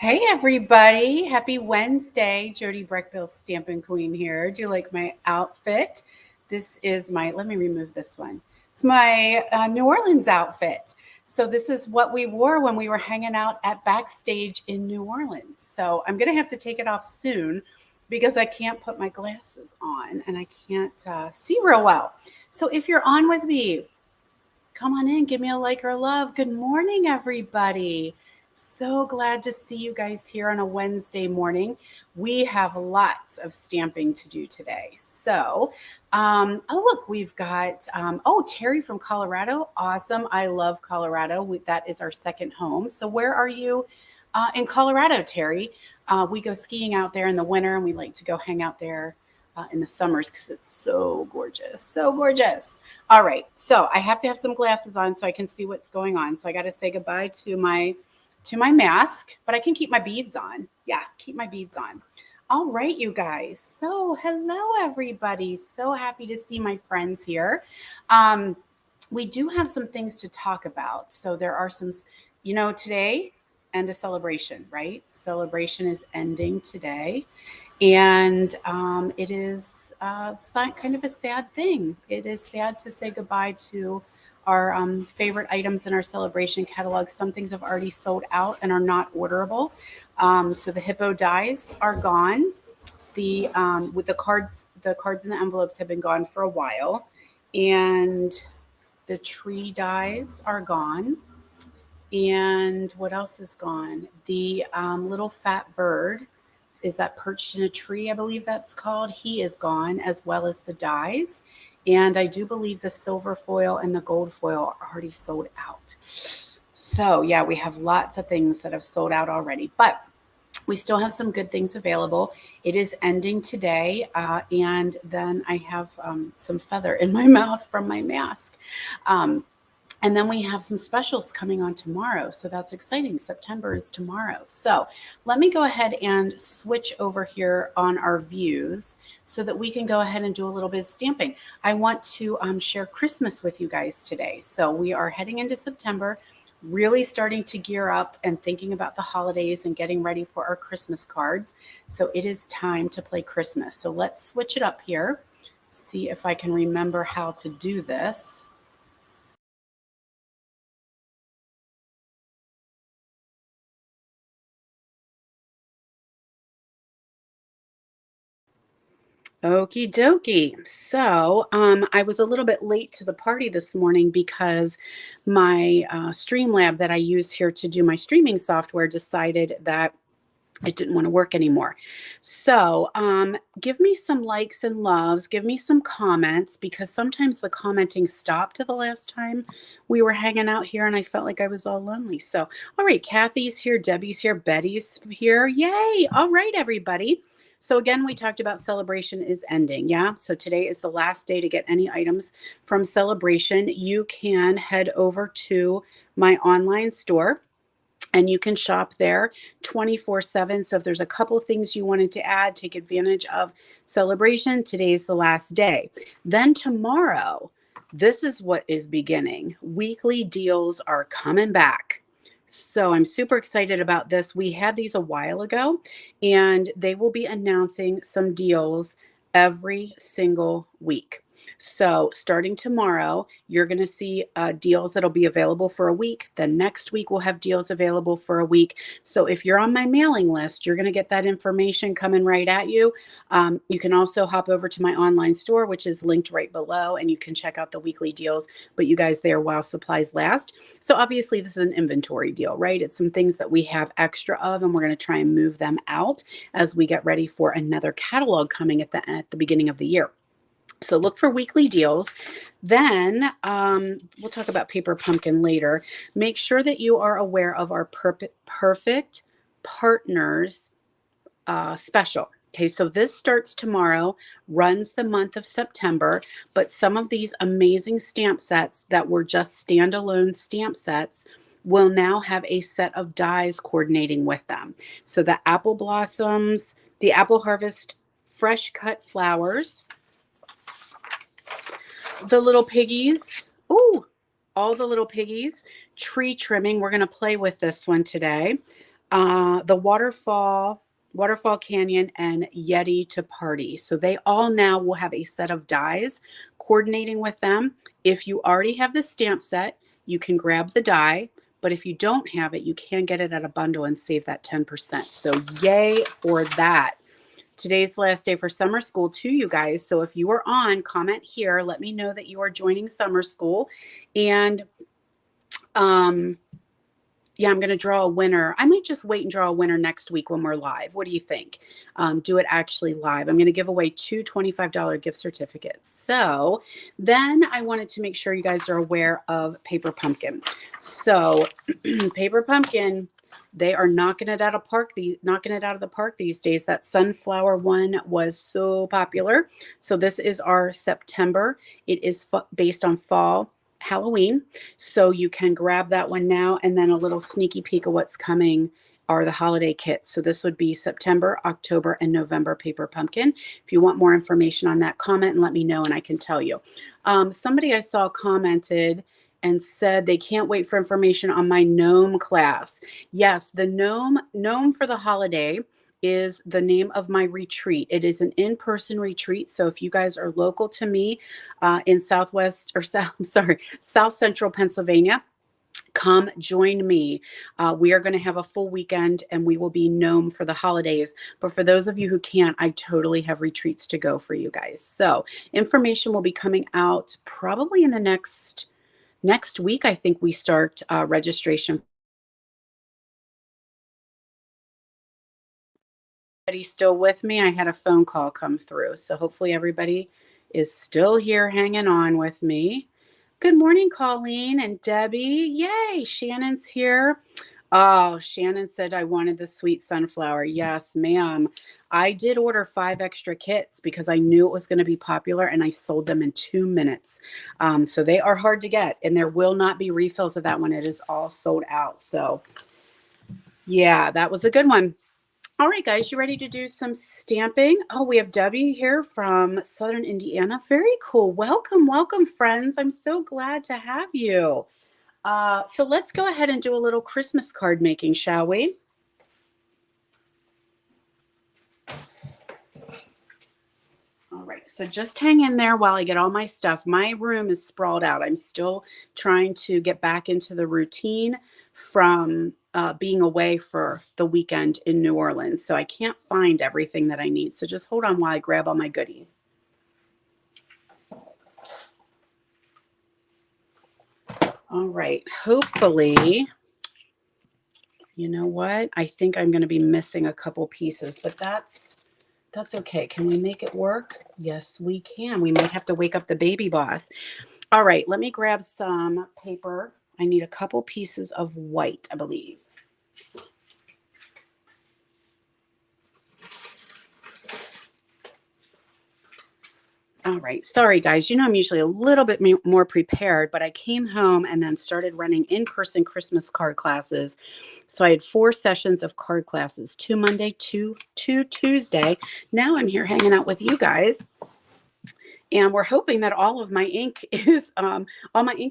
Hey everybody, happy Wednesday. Jody Brechbill, Stampin' Queen here. Do you like my outfit? This is my, let me remove this one. It's my New Orleans outfit. So this is what we wore when we were hanging out at Backstage in New Orleans. So I'm going to have to take it off soon because I can't put my glasses on and I can't see real well. So if you're on with me, come on in, give me a like or a love. Good morning, everybody. So glad to see you guys here on a Wednesday morning. We have lots of stamping to do today. So, oh, look, we've got, Terry from Colorado. Awesome. I love Colorado. That is our second home. So, where are you in Colorado, Terry? We go skiing out there in the winter and we like to go hang out there in the summers because it's so gorgeous. So gorgeous. All right. So I have to have some glasses on so I can see what's going on. So I got to say goodbye to my mask, but I can keep my beads on. Yeah, keep my beads on. All right, you guys. So hello, everybody. So happy to see my friends here. Um, we do have some things to talk about. So there are some, today and a celebration, right? Celebration is ending today. And it is kind of a sad thing. It is sad to say goodbye to our favorite items in our celebration catalog. Some things have already sold out and are not orderable. So the hippo dies are gone. With the cards and the envelopes have been gone for a while, and the tree dies are gone. And what else is gone? The little fat bird is that perched in a tree, I believe that's called. He is gone, as well as the dies. And I do believe the silver foil and the gold foil are already sold out. So, yeah, we have lots of things that have sold out already, but we still have some good things available. It is ending today, and then I have some feather in my mouth from my mask. Um, and then we have some specials coming on tomorrow. So that's exciting. September is tomorrow. So let me go ahead and switch over here on our views so that we can go ahead and do a little bit of stamping. I want to share Christmas with you guys today. So we are heading into September, really starting to gear up and thinking about the holidays and getting ready for our Christmas cards. So it is time to play Christmas. So let's switch it up here. See if I can remember how to do this. Okie dokie. So, I was a little bit late to the party this morning because my Streamlab that I use here to do my streaming software decided that it didn't want to work anymore. So, give me some likes and loves, give me some comments because sometimes the commenting stopped to the last time we were hanging out here and I felt like I was all lonely. So, all right, Kathy's here, Debbie's here, Betty's here. Yay. All right, everybody. So again, we talked about celebration is ending. Yeah. So today is the last day to get any items from celebration. You can head over to my online store and you can shop there 24/7. So if there's a couple of things you wanted to add, take advantage of celebration. Today's the last day. Then tomorrow, this is what is beginning. Weekly deals are coming back. So I'm super excited about this. We had these a while ago, and they will be announcing some deals every single week. So starting tomorrow, you're going to see deals that'll be available for a week. Then next week, we'll have deals available for a week. So if you're on my mailing list, you're going to get that information coming right at you. You can also hop over to my online store, which is linked right below, and you can check out the weekly deals. But you guys there while supplies last. So obviously, this is an inventory deal, right? It's some things that we have extra of, and we're going to try and move them out as we get ready for another catalog coming at the beginning of the year. So look for weekly deals. Then we'll talk about Paper Pumpkin later. Make sure that you are aware of our Perfect Partners special. Okay, so this starts tomorrow, runs the month of September, but some of these amazing stamp sets that were just standalone stamp sets will now have a set of dies coordinating with them. So the apple blossoms, the apple harvest fresh cut flowers, the little piggies. Ooh, all the little piggies. Tree trimming. We're going to play with this one today. the Waterfall Canyon, and Yeti to Party. So they all now will have a set of dies coordinating with them. If you already have the stamp set, you can grab the die. But if you don't have it, you can get it at a bundle and save that 10%. So yay for that. Today's the last day for summer school too, you guys. So if you are on, comment here. Let me know that you are joining summer school. And yeah, I'm going to draw a winner. I might just wait and draw a winner next week when we're live. What do you think? Do it actually live. I'm going to give away two $25 gift certificates. So then I wanted to make sure you guys are aware of Paper Pumpkin. So Paper Pumpkin, they are knocking it out of the park these days. That sunflower one was so popular. So this is our September. It is based on fall Halloween. So you can grab that one now. And then a little sneaky peek of what's coming are the holiday kits. So this would be September, October, and November Paper Pumpkin. If you want more information on that, comment and let me know and I can tell you. Somebody I saw commented and said they can't wait for information on my gnome class. Yes, the gnome for the holiday is the name of my retreat. It is an in-person retreat. So if you guys are local to me in South Central Pennsylvania, come join me. We are going to have a full weekend and we will be gnome for the holidays. But for those of you who can't, I totally have retreats to go for you guys. So information will be coming out probably in the next week. I think we start registration. Everybody's still with me? I had a phone call come through. So hopefully everybody is still here hanging on with me. Good morning, Colleen and Debbie. Yay, Shannon's here. Oh, Shannon said I wanted the sweet sunflower. Yes, ma'am. I did order 5 extra kits because I knew it was going to be popular and I sold them in 2 minutes. So they are hard to get and there will not be refills of that one. It is all sold out. So yeah, that was a good one. All right, guys, you ready to do some stamping? Oh, we have Debbie here from Southern Indiana. Very cool. Welcome, welcome, friends. I'm so glad to have you. So let's go ahead and do a little Christmas card making, shall we? All right, so just hang in there while I get all my stuff. My room is sprawled out. I'm still trying to get back into the routine from being away for the weekend in New Orleans. So I can't find everything that I need. So just hold on while I grab all my goodies. All right, hopefully, you know what? I think I'm going to be missing a couple pieces, but that's okay. Can we make it work? Yes, we can. We might have to wake up the baby boss. All right, let me grab some paper. I need a couple pieces of white, I believe. All right, sorry guys. You know I'm usually a little bit more prepared, but I came home and then started running in-person Christmas card classes. So I had 4 sessions of card classes, 2 Monday, 2 Tuesday. Now I'm here hanging out with you guys. And we're hoping that all my ink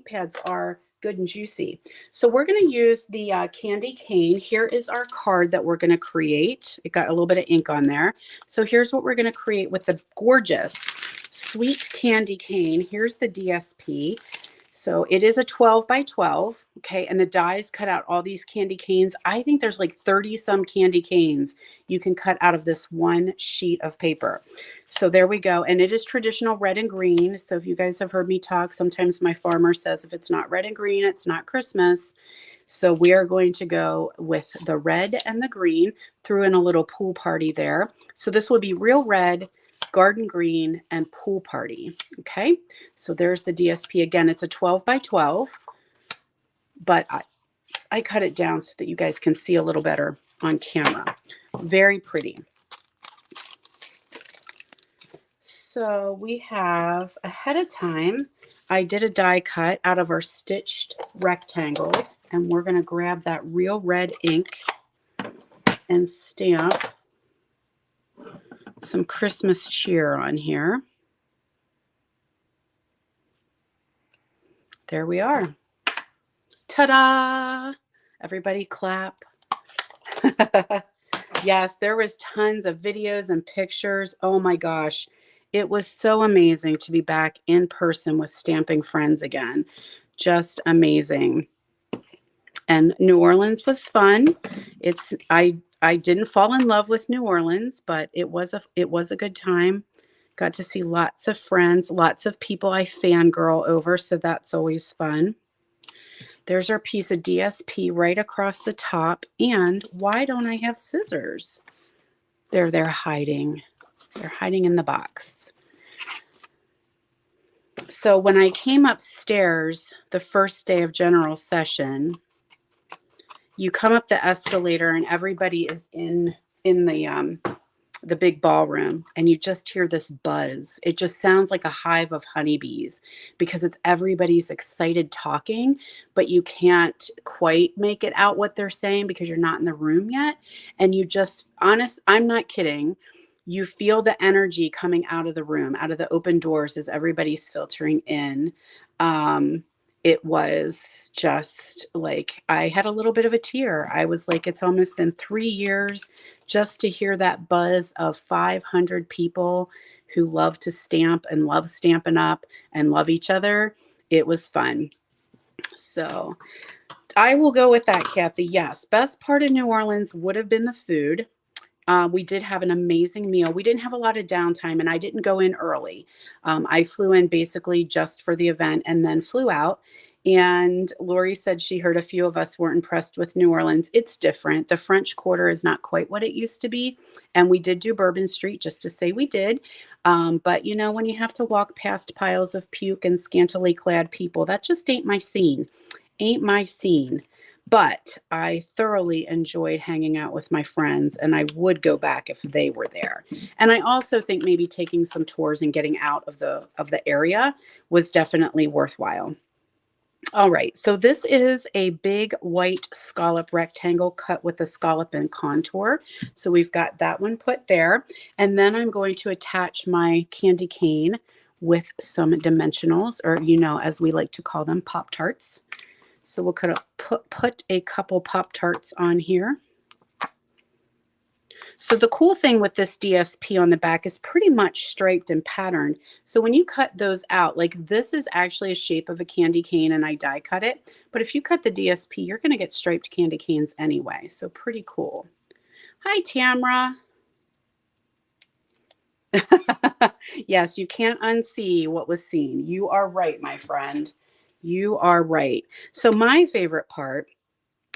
pads are good and juicy. So we're going to use the candy cane. Here is our card that we're going to create. It got a little bit of ink on there. So here's what we're going to create with the gorgeous sweet candy cane. Here's the DSP. So it is a 12 by 12, okay? And the dies cut out all these candy canes. I think there's like 30 some candy canes you can cut out of this one sheet of paper. So there we go. And it is traditional red and green. So if you guys have heard me talk, sometimes my farmer says if it's not red and green, it's not Christmas. So we are going to go with the red and the green, threw in a little pool party there. So this will be real red, garden green, and pool party. Okay, so there's the DSP. Again, it's a 12 by 12, but I cut it down so that you guys can see a little better on camera. Very pretty. So we have, ahead of time, I did a die cut out of our stitched rectangles, and we're going to grab that real red ink and stamp some Christmas cheer on here. There we are. Ta-da! Everybody clap. Yes, there was tons of videos and pictures. Oh my gosh. It was so amazing to be back in person with stamping friends again. Just amazing. And New Orleans was fun. I didn't fall in love with New Orleans, but it was a good time. Got to see lots of friends, lots of people I fangirl over, so that's always fun. There's our piece of DSP right across the top. And why don't I have scissors? They're hiding. They're hiding in the box. So when I came upstairs the first day of general session, you come up the escalator and everybody is in the big ballroom, and you just hear this buzz. It just sounds like a hive of honeybees because it's everybody's excited talking, but you can't quite make it out what they're saying because you're not in the room yet. And you just, I'm not kidding. You feel the energy coming out of the room, out of the open doors as everybody's filtering in. It was just like, I had a little bit of a tear. I was like, it's almost been 3 years just to hear that buzz of 500 people who love to stamp and love Stampin' Up and love each other. It was fun. So I will go with that, Kathy. Yes, best part of New Orleans would have been the food. We did have an amazing meal. We didn't have a lot of downtime, and I didn't go in early. I flew in basically just for the event and then flew out. And Lori said she heard a few of us weren't impressed with New Orleans. It's different. The French Quarter is not quite what it used to be. And we did do Bourbon Street just to say we did. But, you know, when you have to walk past piles of puke and scantily clad people, that just ain't my scene. Ain't my scene. But I thoroughly enjoyed hanging out with my friends, and I would go back if they were there. And I also think maybe taking some tours and getting out of the area was definitely worthwhile. All right, so this is a big white scallop rectangle cut with a scallop and contour. So we've got that one put there. And then I'm going to attach my candy cane with some dimensionals, or, you know, as we like to call them, Pop-Tarts. So we'll kind of put a couple Pop-Tarts on here. So the cool thing with this DSP on the back is pretty much striped and patterned. So when you cut those out, like this is actually a shape of a candy cane and I die cut it. But if you cut the DSP, you're going to get striped candy canes anyway. So pretty cool. Hi, Tamra. Yes, you can't unsee what was seen. You are right, my friend. You are right. So my favorite part,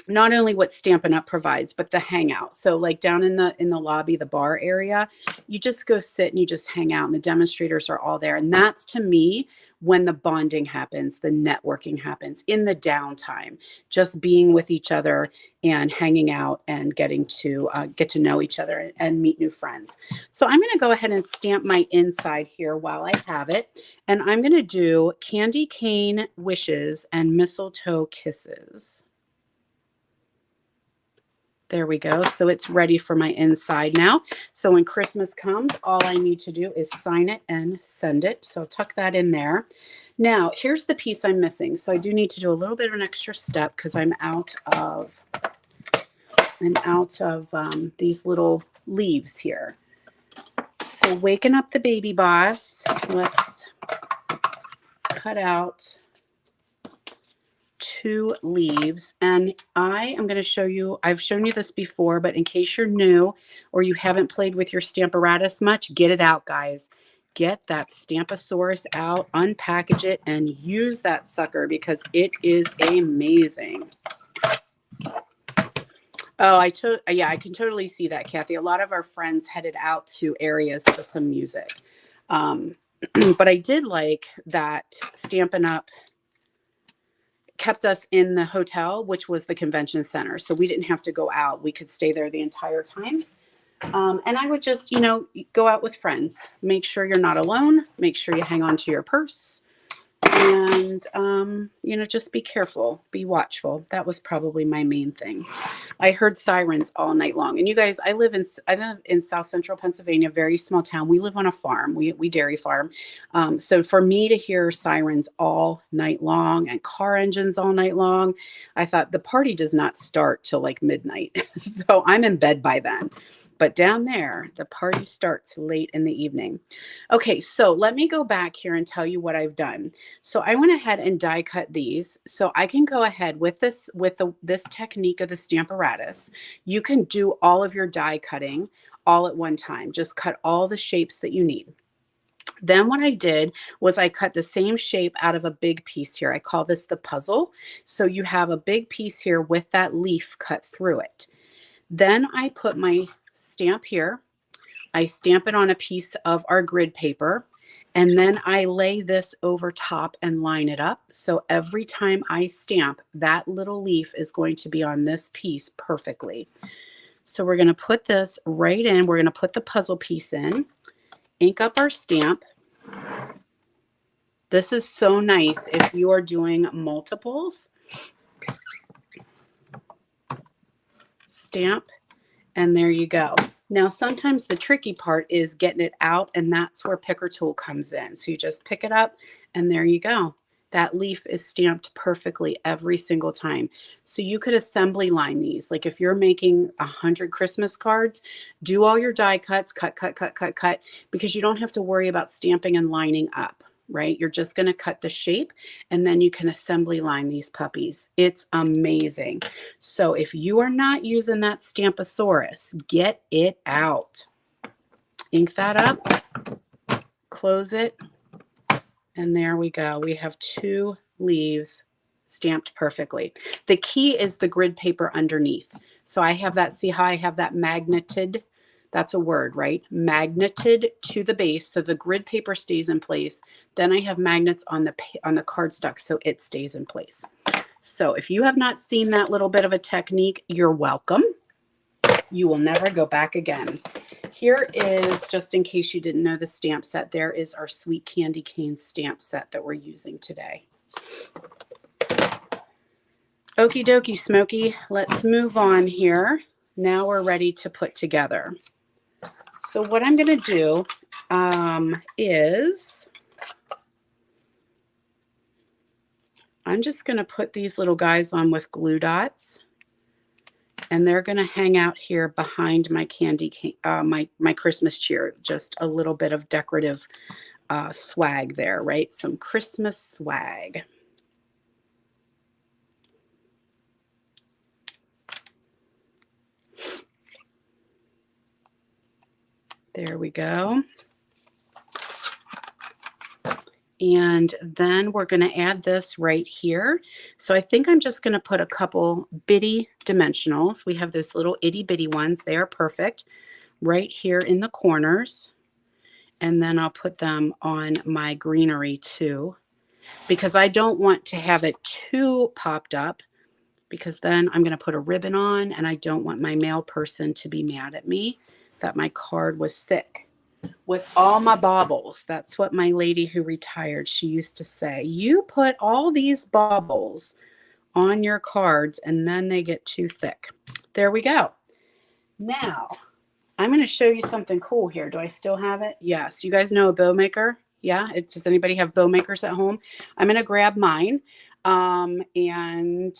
not only what Stampin' Up provides, but the hangout. So like down in the lobby, the bar area, you just go sit and you just hang out, and the demonstrators are all there. And that's, to me, when the bonding happens, the networking happens in the downtime, just being with each other and hanging out and getting to get to know each other and meet new friends. So I'm going to go ahead and stamp my inside here while I have it. And I'm going to do Candy Cane Wishes and Mistletoe Kisses. There we go. So it's ready for my inside now. So when Christmas comes, all I need to do is sign it and send it. So tuck that in there. Now, here's the piece I'm missing. So I do need to do a little bit of an extra step because I'm out of these little leaves here. So waking up the baby boss, let's cut out 2 leaves, and I am going to show you, I've shown you this before, but in case you're new or you haven't played with your Stamparatus much, get it out, guys. Get that Stamposaurus out, unpackage it, and use that sucker because it is amazing. Oh, I can totally see that, Kathy. A lot of our friends headed out to areas with some music. But I did like that Stampin' Up kept us in the hotel, which was the convention center. So we didn't have to go out. We could stay there the entire time. And I would just, you know, go out with friends. Make sure you're not alone. Make sure you hang on to your purse. And, you know, just be careful, be watchful. That was probably my main thing. I heard sirens all night long. And you guys, I live in South Central Pennsylvania, very small town. We live on a farm. We dairy farm. So for me to hear sirens all night long and car engines all night long, I thought the party does not start till like midnight. So I'm in bed by then. But down there, the party starts late in the evening. Okay, so let me go back here and tell you what I've done. So I went ahead and die cut these. So I can go ahead with this technique of the Stamparatus. You can do all of your die cutting all at one time. Just cut all the shapes that you need. Then what I did was I cut the same shape out of a big piece here. I call this the puzzle. So you have a big piece here with that leaf cut through it. Then I put my stamp here. I stamp it on a piece of our grid paper, and then I lay this over top and line it up. So every time I stamp, that little leaf is going to be on this piece perfectly. So we're going to put this right in. We're going to put the puzzle piece in, ink up our stamp. This is so nice if you are doing multiples. Stamp, and there you go. Now, sometimes the tricky part is getting it out, and that's where picker tool comes in. So you just pick it up, and there you go. That leaf is stamped perfectly every single time. So you could assembly line these. Like if you're making 100 Christmas cards, do all your die cuts, cut, because you don't have to worry about stamping and lining up, right? You're just going to cut the shape, and then you can assembly line these puppies. It's amazing. So if you are not using that Stamposaurus, get it out. Ink that up, close it, and there we go. We have 2 leaves stamped perfectly. The key is the grid paper underneath. So I have that, see how I have that magneted? That's a word, right? Magneted to the base, so the grid paper stays in place. Then I have magnets on the cardstock, so it stays in place. So if you have not seen that little bit of a technique, you're welcome. You will never go back again. Here is, just in case you didn't know the stamp set, there is our Sweet Candy Cane stamp set that we're using today. Okie dokie, Smokey. Let's move on here. Now we're ready to put together. So what I'm going to do is I'm just going to put these little guys on with glue dots. And they're going to hang out here behind my candy cane, my Christmas cheer. Just a little bit of decorative swag there, right? Some Christmas swag. There we go. And then we're going to add this right here. So I think I'm just going to put a couple bitty dimensionals. We have those little itty bitty ones. They are perfect right here in the corners. And then I'll put them on my greenery too, because I don't want to have it too popped up, because then I'm going to put a ribbon on, and I don't want my mail person to be mad at me that my card was thick. With all my baubles, that's what my lady who retired, she used to say, you put all these baubles on your cards and then they get too thick. There we go. Now, I'm going to show you something cool here. Do I still have it? Yes. You guys know a bow maker? Yeah. Does anybody have bow makers at home? I'm going to grab mine. And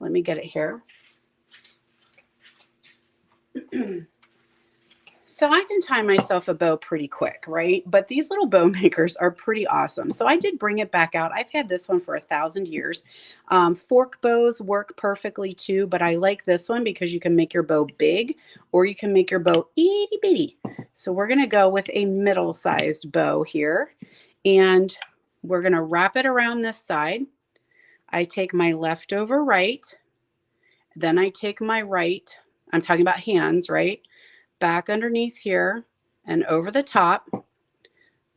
let me get it here. So I can tie myself a bow pretty quick, right? But these little bow makers are pretty awesome. So I did bring it back out. I've had this one for 1,000 years. Fork bows work perfectly too, but I like this one because you can make your bow big or you can make your bow itty bitty. So we're going to go with a middle-sized bow here, and we're going to wrap it around this side. I take my leftover right, then I take my right, I'm talking about hands, right? Back underneath here and over the top.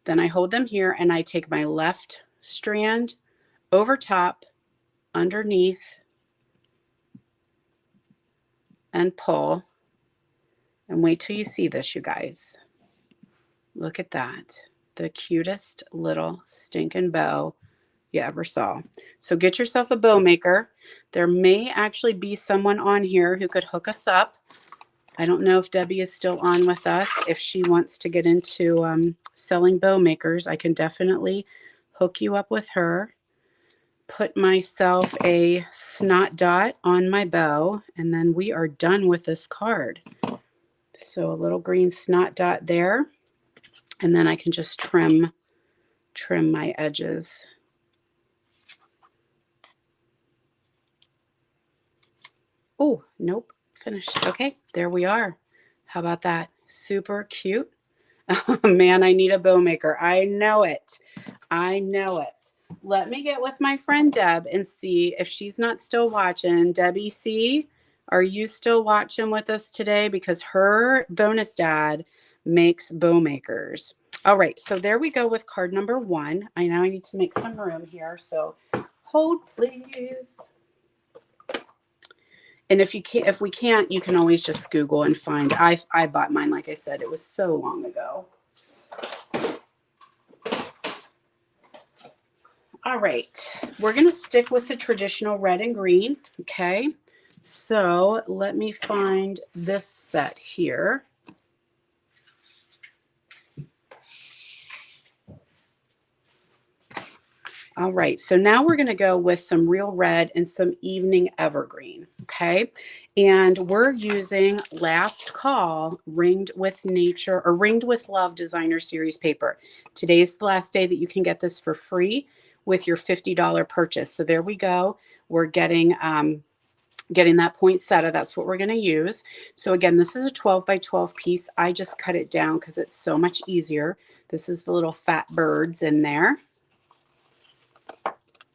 Then I hold them here and I take my left strand over top, underneath, and pull. And wait till you see this, you guys. Look at that. the cutest little stinking bow you ever saw. So get yourself a bow maker. There may actually be someone on here who could hook us up. I don't know if Debbie is still on with us. If she wants to get into selling bow makers, I can definitely hook you up with her. Put myself a snot dot on my bow, and then we are done with this card. So a little green snot dot there, and then I can just trim my edges. Oh, nope, finished. Okay, there we are. How about that? Super cute. Oh, man, I need a bow maker. I know it. I know it. Let me get with my friend Deb and see if she's not still watching. Debbie C., are you still watching with us today? Because her bonus dad makes bow makers. All right, so there we go with card number 1. I know I need to make some room here, so hold please. And if we can't, you can always just Google and find. I bought mine, like I said, it was so long ago. All right, we're going to stick with the traditional red and green. Okay, so let me find this set here. All right, so now we're going to go with some real red and some evening evergreen, okay? And we're using Last Call Ringed with Nature or Ringed with Love Designer Series paper. Today's the last day that you can get this for free with your $50 purchase. So there we go. We're getting that poinsettia. That's what we're going to use. So again, this is a 12 by 12 piece. I just cut it down because it's so much easier. This is the little fat birds in there.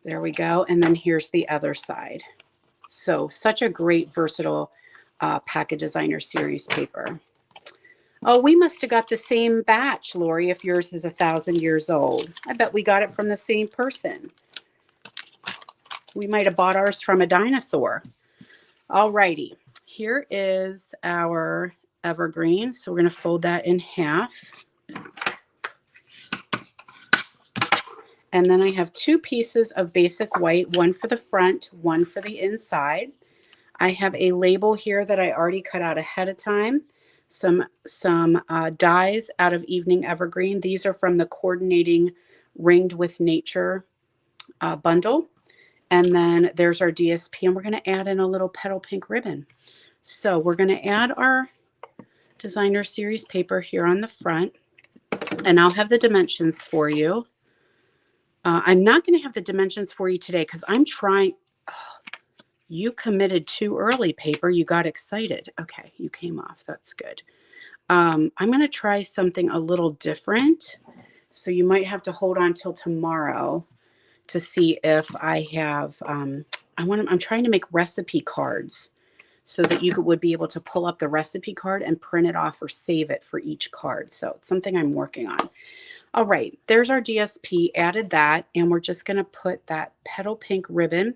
There we go. And then here's the other side. So such a great versatile pack of designer series paper. Oh, we must have got the same batch, Lori, if yours is 1,000 years old. I bet we got it from the same person. We might have bought ours from a dinosaur. All righty. Here is our evergreen. So we're going to fold that in half. And then I have 2 pieces of basic white, one for the front, one for the inside. I have a label here that I already cut out ahead of time. Some dies out of Evening Evergreen. These are from the Coordinating Ringed with Nature bundle. And then there's our DSP, and we're going to add in a little petal pink ribbon. So we're going to add our designer series paper here on the front, and I'll have the dimensions for you. I'm not going to have the dimensions for you today because I'm trying. Oh, you committed too early, paper. You got excited. Okay, you came off. That's good. I'm going to try something a little different. So you might have to hold on till tomorrow to see if I have. I'm trying to make recipe cards so that you would be able to pull up the recipe card and print it off or save it for each card. So it's something I'm working on. All right, there's our DSP, added that, and we're just going to put that petal pink ribbon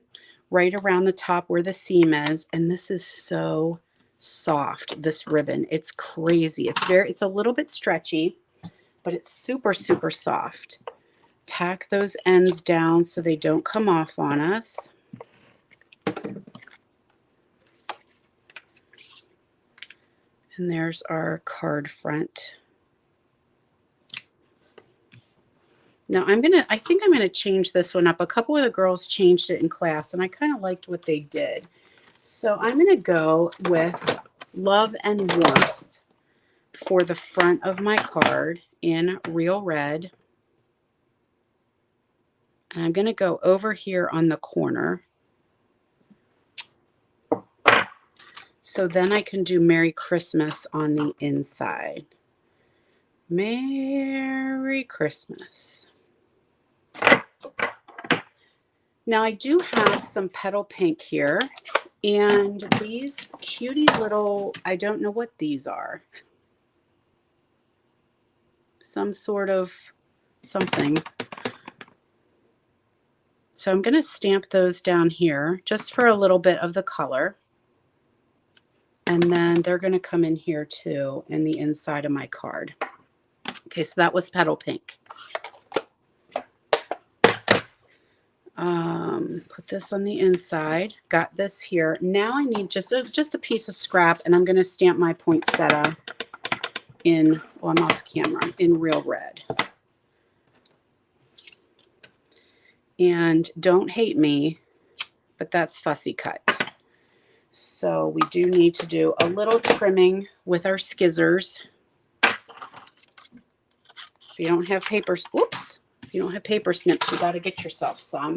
right around the top where the seam is. And this is so soft, this ribbon. It's crazy. It's a little bit stretchy, but it's super, super soft. Tack those ends down so they don't come off on us. And there's our card front. Now I think I'm going to change this one up. A couple of the girls changed it in class, and I kind of liked what they did. So I'm going to go with Love and Warmth for the front of my card in real red. And I'm going to go over here on the corner. So then I can do Merry Christmas on the inside. Merry Christmas. Now I do have some petal pink here, and these cutie little, I don't know what these are. Some sort of something. So I'm going to stamp those down here just for a little bit of the color. And then they're going to come in here too in the inside of my card. Okay, so that was Petal Pink. Put this on the inside. Got this here. Now I need just a piece of scrap, and I'm going to stamp my poinsettia in, well, I'm off camera, in real red. And don't hate me, but that's fussy cut. So we do need to do a little trimming with our skizzers. If you don't have paper, whoops, if you don't have paper snips, you got to get yourself some.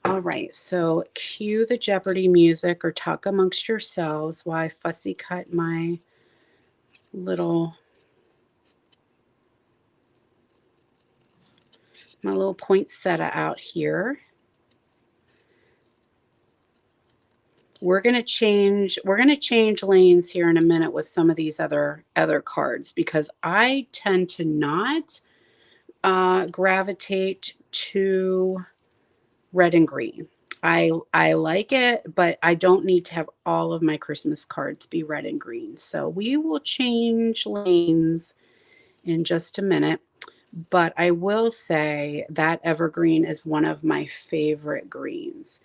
All right, so cue the Jeopardy music or talk amongst yourselves while I fussy cut my little poinsettia out here. We're gonna change lanes here in a minute with some of these other cards, because I tend to not gravitate to red and green. I like it, but I don't need to have all of my Christmas cards be red and green. So we will change lanes in just a minute. But I will say that evergreen is one of my favorite greens.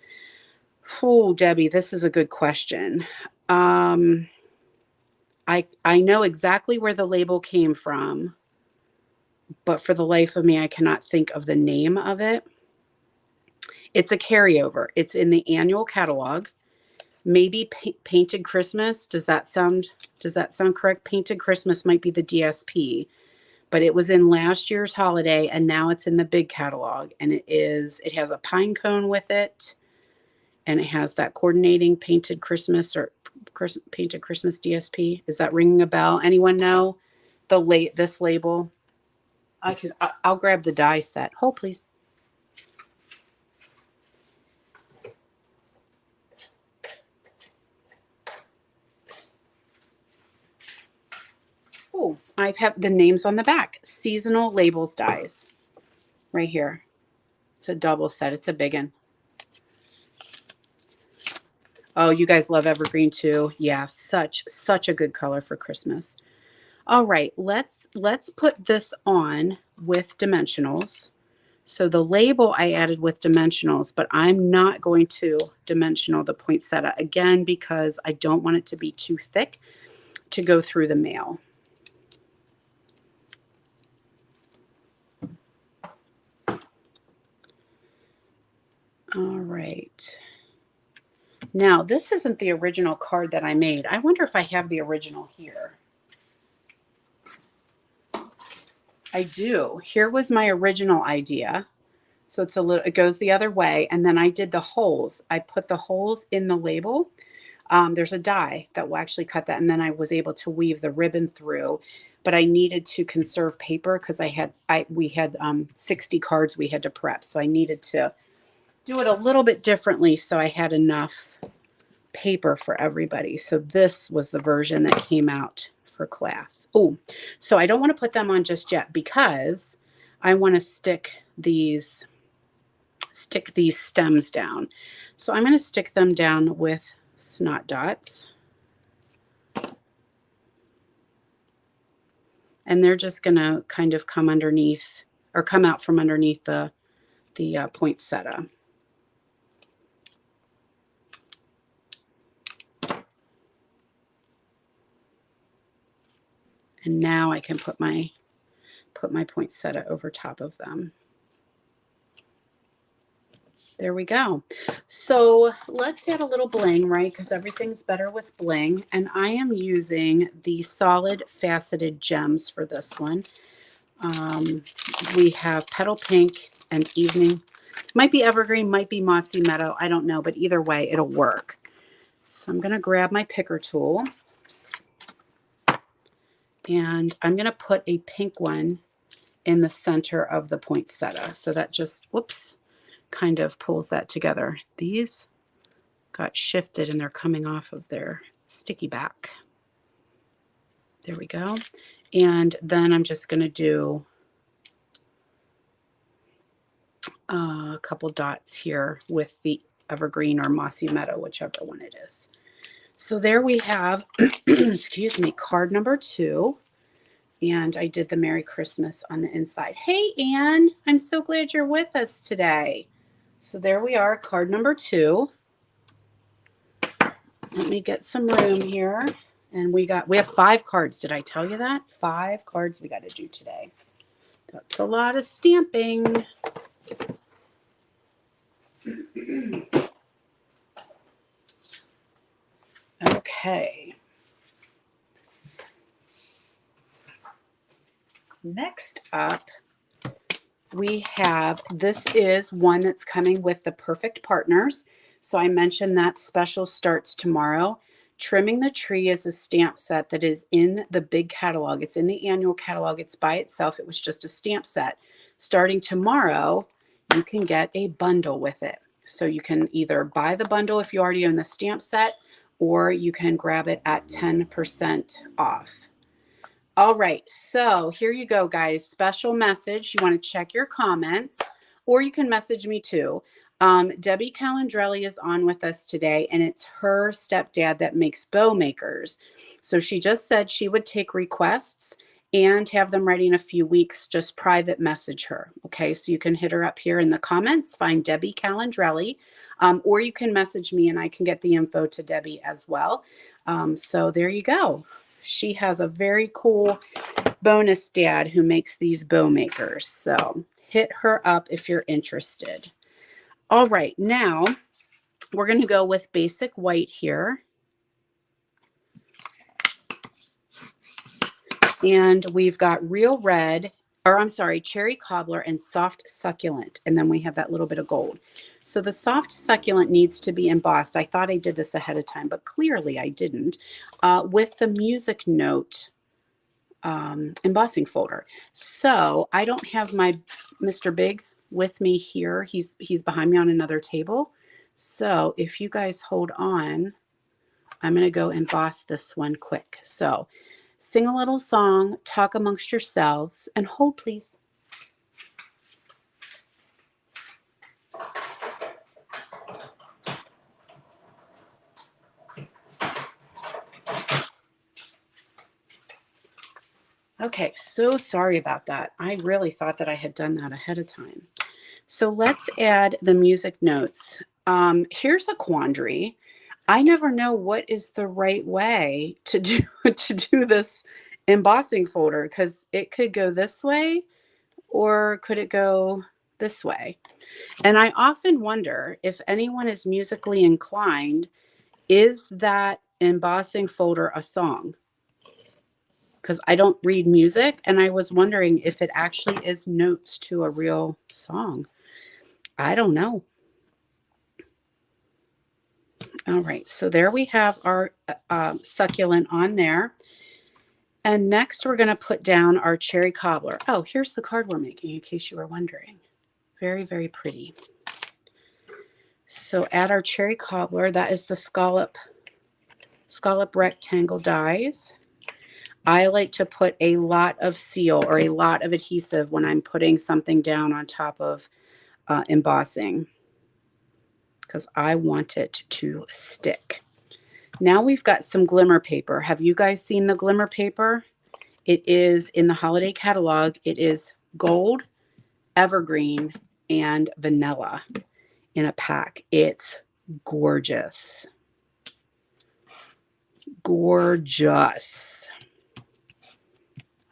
Oh, Debbie, this is a good question. I know exactly where the label came from, but for the life of me, I cannot think of the name of it. It's a carryover. It's in the annual catalog. Maybe Painted Christmas. Does that sound correct? Painted Christmas might be the DSP, but it was in last year's holiday, and now it's in the big catalog. And it has a pine cone with it, and it has that coordinating Painted Christmas or Painted Christmas DSP. Is that ringing a bell? Anyone know this label? I'll grab the die set. Hold, please. Oh, I have the names on the back. Seasonal Labels dies. Right here. It's a double set. It's a big one. Oh, you guys love evergreen too. Yeah, such a good color for Christmas. All right, let's put this on with dimensionals. So the label I added with dimensionals, but I'm not going to dimensional the poinsettia again because I don't want it to be too thick to go through the mail. All right. Now, this isn't the original card that I made. I wonder if I have the original here. I do. Here was my original idea. So it goes the other way. And then I did the holes. I put the holes in the label. There's a die that will actually cut that. And then I was able to weave the ribbon through. But I needed to conserve paper because we had 60 cards we had to prep. So I needed to do it a little bit differently so I had enough paper for everybody. So this was the version that came out for class. Oh, so I don't want to put them on just yet because I want to stick these stems down. So I'm going to stick them down with snot dots. And they're just going to kind of come underneath or come out from underneath the poinsettia. And now I can put my poinsettia over top of them. There we go. So let's add a little bling, right? Because everything's better with bling. And I am using the solid faceted gems for this one. We have Petal Pink and Evening. Might be Evergreen, might be Mossy Meadow. I don't know, but either way, it'll work. So I'm going to grab my picker tool. And I'm going to put a pink one in the center of the poinsettia. So that just, whoops, kind of pulls that together. These got shifted and they're coming off of their sticky back. There we go. And then I'm just going to do a couple dots here with the Evergreen or Mossy Meadow, whichever one it is. So there we have, excuse me, card number 2. And I did the Merry Christmas on the inside. Hey, Anne, I'm so glad you're with us today. So there we are, card number 2. Let me get some room here. And we have 5 cards. Did I tell you that? 5 cards we got to do today. That's a lot of stamping. Okay. Next up, we have, this is one that's coming with the Perfect Partners. So I mentioned that special starts tomorrow. Trimming the Tree is a stamp set that is in the big catalog. It's in the annual catalog. It's by itself. It was just a stamp set. Starting tomorrow, you can get a bundle with it. So you can either buy the bundle if you already own the stamp set, or you can grab it at 10% off. All right, so here you go, guys. Special message. You want to check your comments, or you can message me too. Debbie Calandrelli is on with us today, and it's her stepdad that makes bow makers. So she just said she would take requests and have them ready in a few weeks. Just private message her. Okay, so you can hit her up here in the comments, find Debbie Calandrelli, or you can message me and I can get the info to Debbie as well. So there you go. She has a very cool bonus dad who makes these bow makers. So hit her up if you're interested. All right, now we're going to go with basic white here. And we've got real red, or I'm sorry, cherry cobbler and soft succulent. And then we have that little bit of gold. So the soft succulent needs to be embossed. I thought I did this ahead of time, but clearly I didn't. With the music note embossing folder. So I don't have my Mr. Big with me here. He's behind me on another table. So if you guys hold on, I'm going to go emboss this one quick. So sing a little song, talk amongst yourselves, and hold, please. Okay, so sorry about that. I really thought that I had done that ahead of time. So let's add the music notes. Here's a quandary. I never know what is the right way to do this embossing folder, because it could go this way or could it go this way? And I often wonder if anyone is musically inclined, is that embossing folder a song? Because I don't read music, and I was wondering if it actually is notes to a real song. I don't know. All right, so there we have our succulent on there. And next we're going to put down our cherry cobbler. Oh, here's the card we're making, in case you were wondering. Very, very pretty. So add our cherry cobbler. That is the scallop rectangle dies. I like to put a lot of seal or a lot of adhesive when I'm putting something down on top of embossing, because I want it to stick. Now we've got some glimmer paper. Have you guys seen the glimmer paper? It is in the holiday catalog. It is gold, evergreen, and vanilla in a pack. It's gorgeous. Gorgeous.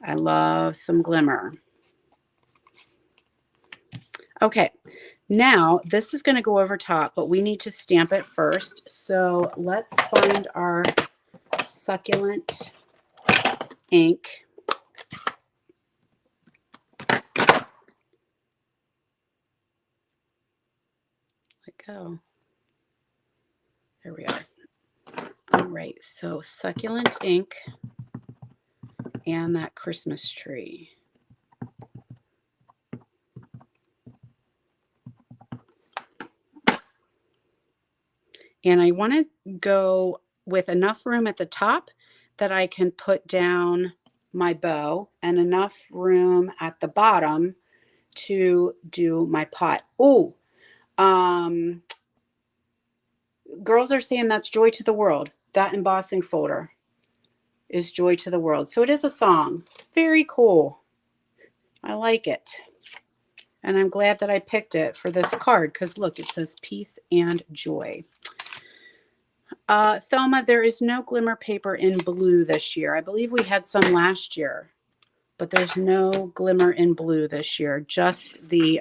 I love some glimmer. Okay, now this is going to go over top, but we need to stamp it first. So let's find our succulent ink. Let go. There we are. All right, so succulent ink and that Christmas tree. And I want to go with enough room at the top that I can put down my bow, and enough room at the bottom to do my pot. Oh, girls are saying that's joy to the world, that embossing folder. is joy to the world. So it is a song. Very cool. I like it. And I'm glad that I picked it for this card because look, it says peace and joy. Thelma, there is no glimmer paper in blue this year. I believe we had some last year, but there's no glimmer in blue this year. Just the,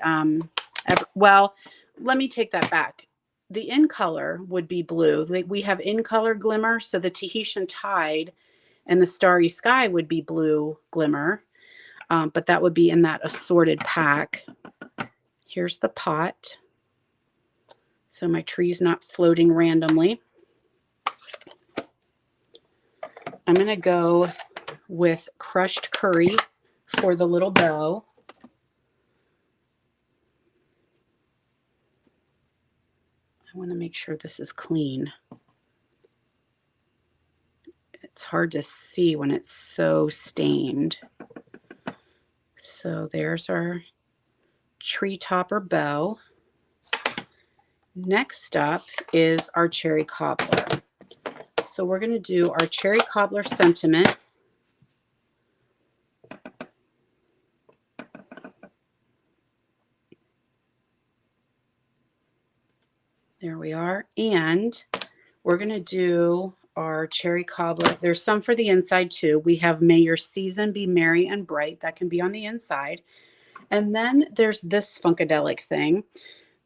well, let me take that back. The in color would be blue. We have in color glimmer, so the Tahitian Tide and the Starry Sky would be blue glimmer, but that would be in that assorted pack. Here's the pot, so my tree's not floating randomly. I'm going to go with crushed curry for the little bow. I want to make sure this is clean. It's hard to see when it's so stained. So there's our tree topper bow. Next up is our cherry cobbler. So we're going to do our cherry cobbler sentiment. There we are. And we're going to do our cherry cobbler. There's some for the inside too. We have May Your Season Be Merry and Bright. That can be on the inside. And then there's this Funkadelic thing.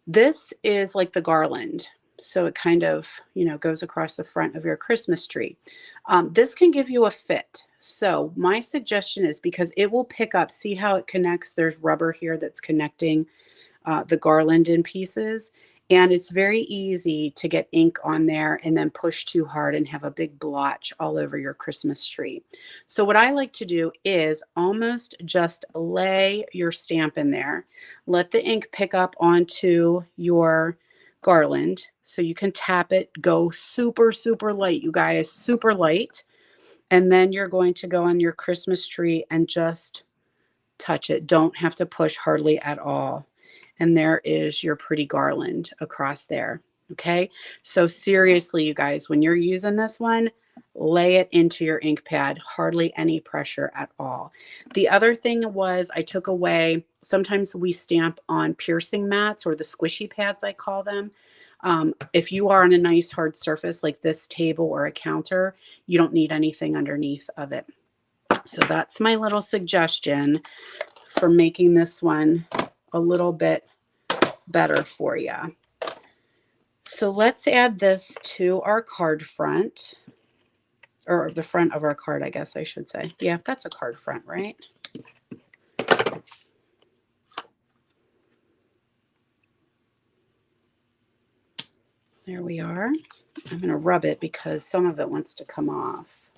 This is like the garland. So it kind of, you know, goes across the front of your Christmas tree. This can give you a fit. So my suggestion is, because it will pick up, see how it connects? There's rubber here that's connecting the garland in pieces. And it's very easy to get ink on there and then push too hard and have a big blotch all over your Christmas tree. So what I like to do is almost just lay your stamp in there. Let the ink pick up onto your garland so you can tap it. Go super, super light, you guys, super light. And then you're going to go on your Christmas tree and just touch it. Don't have to push hardly at all. And there is your pretty garland across there. Okay. So seriously, you guys, when you're using this one, lay it into your ink pad, hardly any pressure at all. The other thing was I took away, sometimes we stamp on piercing mats or the squishy pads, I call them. If you are on a nice hard surface like this table or a counter, you don't need anything underneath of it. So that's my little suggestion for making this one a little bit better for you. So let's add this to our card front, or the front of our card, I guess I should say. Yeah, that's a card front, right? There we are. I'm going to rub it because some of it wants to come off.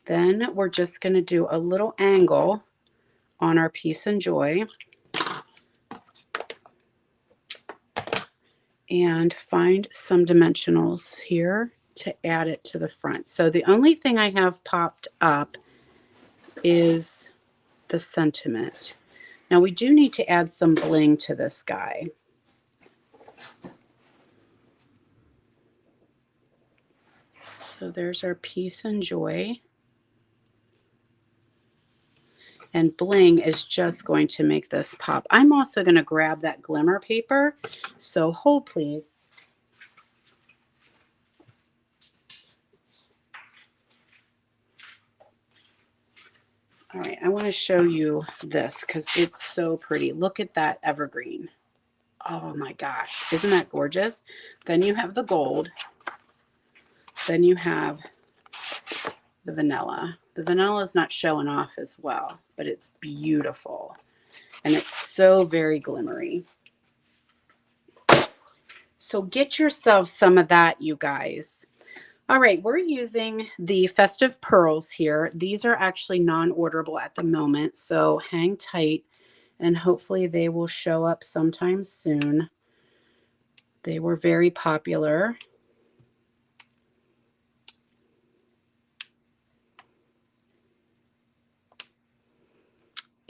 Then we're just going to do a little angle on our Peace and Joy. And find some dimensionals here to add it to the front. So the only thing I have popped up is the sentiment. Now we do need to add some bling to this guy. So there's our Peace and Joy. And bling is just going to make this pop. I'm also going to grab that glimmer paper. So hold please. All right, I want to show you this because it's so pretty. Look at that evergreen. Oh my gosh, isn't that gorgeous? Then you have the gold. Then you have the vanilla. The vanilla is not showing off as well, but it's beautiful. And it's so very glimmery. So get yourself some of that, you guys. All right, we're using the Festive Pearls here. These are actually non-orderable at the moment, so hang tight and hopefully they will show up sometime soon. They were very popular.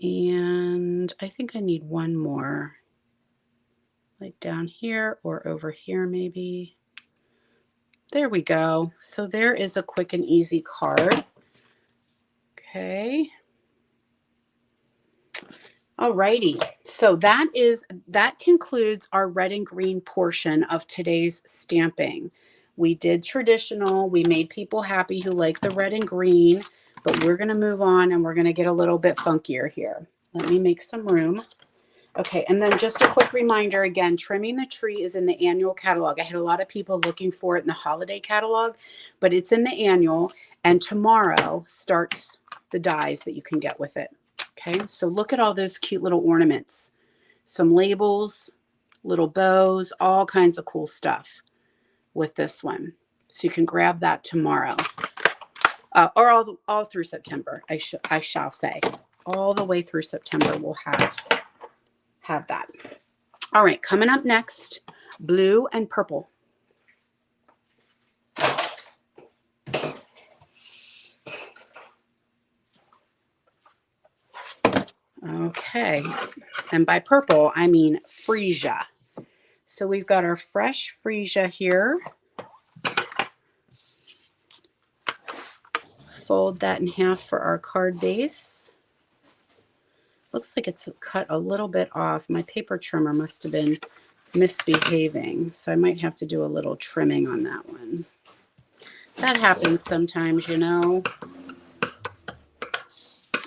And I think I need one more, like down here or over here maybe. There we go. So there is a quick and easy card. Okay. Alrighty. So that concludes our red and green portion of today's stamping. We did traditional. We made people happy who like the red and green, but we're going to move on and we're going to get a little bit funkier here. Let me make some room. Okay, and then just a quick reminder again, Trimming the Tree is in the annual catalog. I had a lot of people looking for it in the holiday catalog, but it's in the annual, and tomorrow starts the dies that you can get with it. Okay, so look at all those cute little ornaments. Some labels, little bows, all kinds of cool stuff with this one. So you can grab that tomorrow. Or all through September, I shall say. All the way through September we'll have that. All right, coming up next, blue and purple. Okay, and by purple, I mean freesia. So we've got our fresh freesia here. Fold that in half for our card base. Looks like it's cut a little bit off. My paper trimmer must have been misbehaving, so I might have to do a little trimming on that one. That happens sometimes, you know.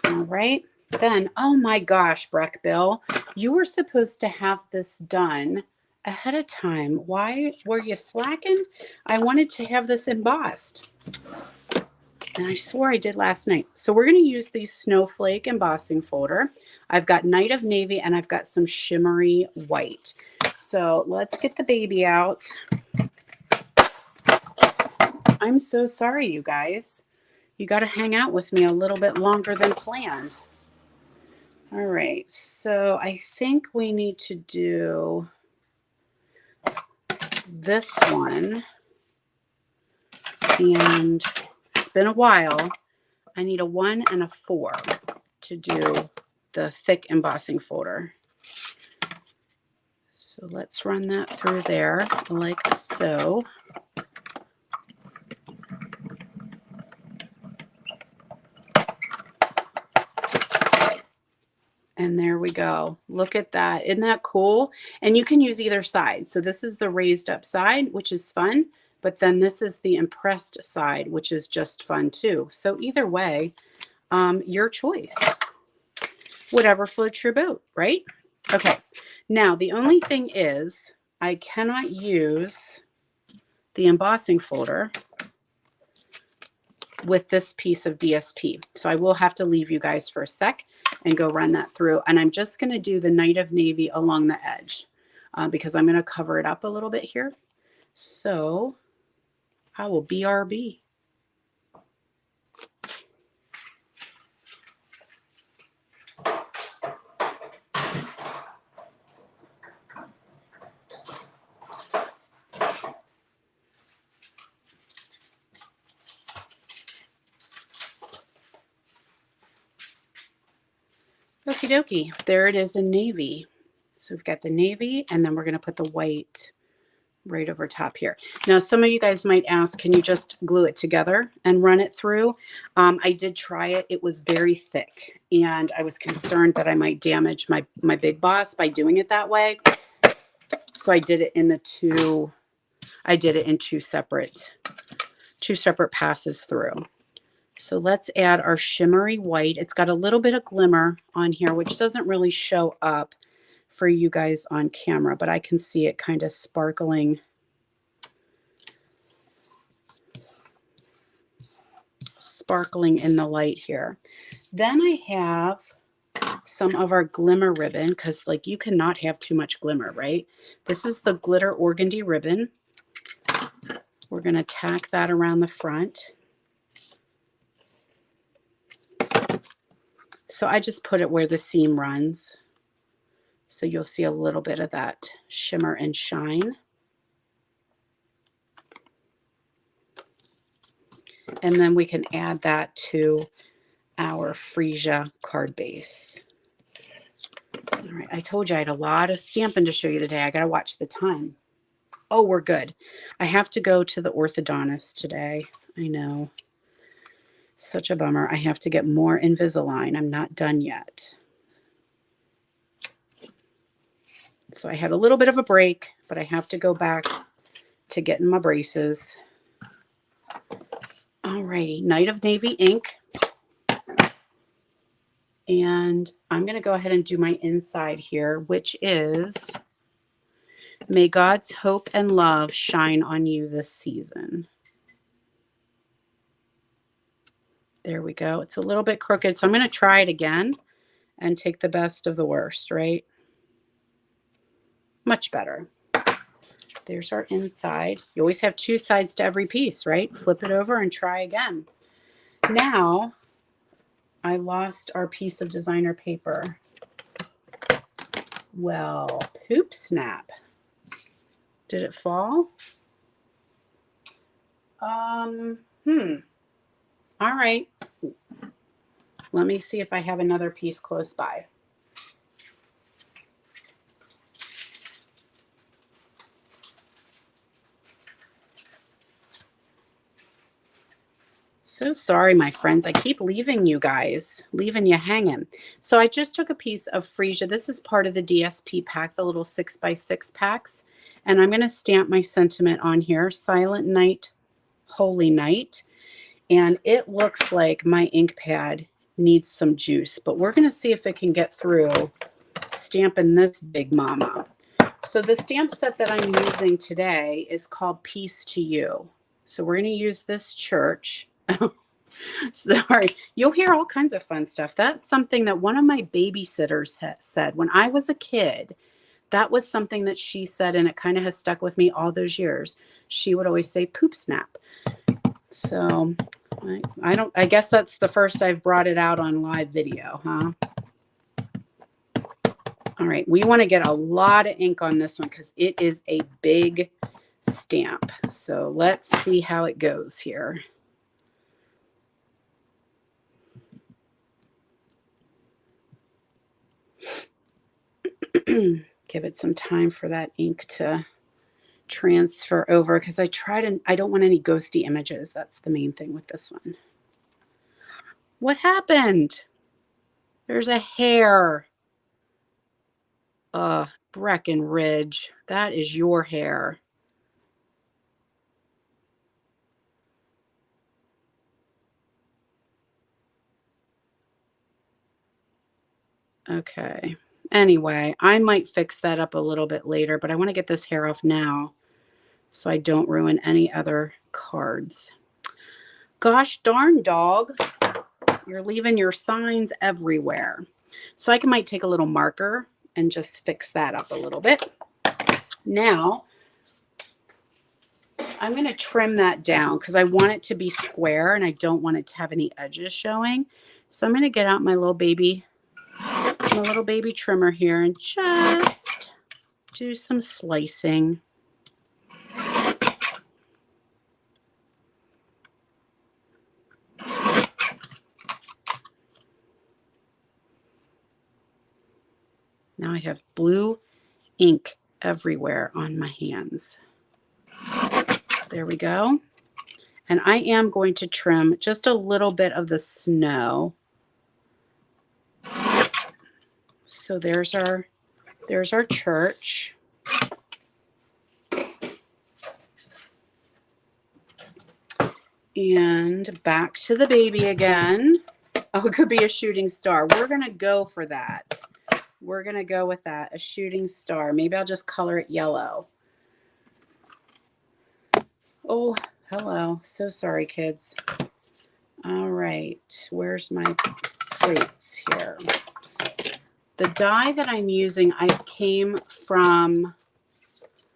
All right. Then, oh my gosh, Brechbill, you were supposed to have this done ahead of time. Why were you slacking? I wanted to have this embossed. And I swore I did last night. So we're going to use the Snowflake embossing folder. I've got Night of Navy and I've got some shimmery white. So let's get the baby out. I'm so sorry, you guys. You got to hang out with me a little bit longer than planned. All right, so I think we need to do this one. And it's been a while. I need a 1 and a 4 to do the thick embossing folder. So let's run that through there like so. And there we go. Look at that. Isn't that cool? And you can use either side. So this is the raised up side, which is fun. But then this is the impressed side, which is just fun too. So either way, your choice. Whatever floats your boat, right? Okay. Now, the only thing is I cannot use the embossing folder with this piece of DSP. So I will have to leave you guys for a sec and go run that through. And I'm just going to do the Night of Navy along the edge because I'm going to cover it up a little bit here. So I will BRB. Okie dokie, there it is in navy. So we've got the navy, and then we're going to put the white right over top here. Now, some of you guys might ask, can you just glue it together and run it through? I did try it. It was very thick, and I was concerned that I might damage my Big Boss by doing it that way. So I did it in two separate passes through. So let's add our shimmery white. It's got a little bit of glimmer on here, which doesn't really show up for you guys on camera, but I can see it kind of sparkling. Sparkling in the light here. Then I have some of our glimmer ribbon, because like you cannot have too much glimmer, right? This is the glitter organdy ribbon. We're going to tack that around the front. So I just put it where the seam runs. So you'll see a little bit of that shimmer and shine. And then we can add that to our freesia card base. All right, I told you I had a lot of stamping to show you today. I got to watch the time. Oh, we're good. I have to go to the orthodontist today. I know. Such a bummer. I have to get more Invisalign. I'm not done yet. So I had a little bit of a break, but I have to go back to getting my braces. Alrighty, Night of Navy ink. And I'm going to go ahead and do my inside here, which is, may God's hope and love shine on you this season. There we go. It's a little bit crooked, so I'm going to try it again and take the best of the worst, right? Much better. There's our inside. You always have two sides to every piece, right? Flip it over and try again. Now, I lost our piece of designer paper. Well, poop snap. Did it fall? All right. Let me see if I have another piece close by. So sorry, my friends. I keep leaving you guys, leaving you hanging. So I just took a piece of freesia. This is part of the DSP pack, the little 6x6 packs. And I'm going to stamp my sentiment on here, Silent Night, Holy Night. And it looks like my ink pad needs some juice, but we're going to see if it can get through stamping this big mama. So the stamp set that I'm using today is called Peace to You. So we're going to use this church. Sorry, you'll hear all kinds of fun stuff. That's something that one of my babysitters said when I was a kid. That was something that she said, and it kind of has stuck with me all those years. She would always say poop snap. So I guess that's the first I've brought it out on live video, huh? All right, we want to get a lot of ink on this one because it is a big stamp. So let's see how it goes here. Give it some time for that ink to transfer over because I don't want any ghosty images. That's the main thing with this one. What happened? There's a hair. Breckenridge, that is your hair. Okay. Anyway, I might fix that up a little bit later, but I want to get this hair off now so I don't ruin any other cards. Gosh darn, dog. You're leaving your signs everywhere. So I might take a little marker and just fix that up a little bit. Now, I'm going to trim that down because I want it to be square and I don't want it to have any edges showing. So I'm going to get out my little baby trimmer here and just do some slicing. Now I have blue ink everywhere on my hands. There we go. And I am going to trim just a little bit of the snow. So there's our church. And back to the baby again. Oh, it could be a shooting star. We're going to go for that. We're going to go with that, a shooting star. Maybe I'll just color it yellow. Oh, hello. So sorry, kids. All right. Where's my plates here? The die that I'm using, I came from,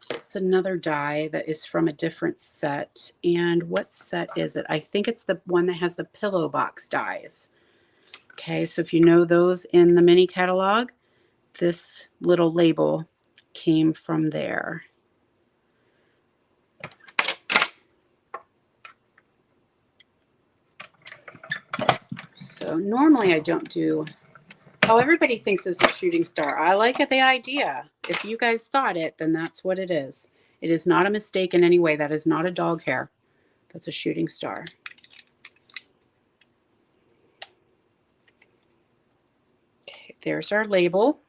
it's another die that is from a different set. And what set is it? I think it's the one that has the pillow box dies. Okay, so if you know those in the mini catalog, this little label came from there. So normally I don't do, oh, everybody thinks it's a shooting star. I like it, the idea. If you guys thought it, then that's what it is. It is not a mistake in any way. That is not a dog hair. That's a shooting star. Okay, there's our label.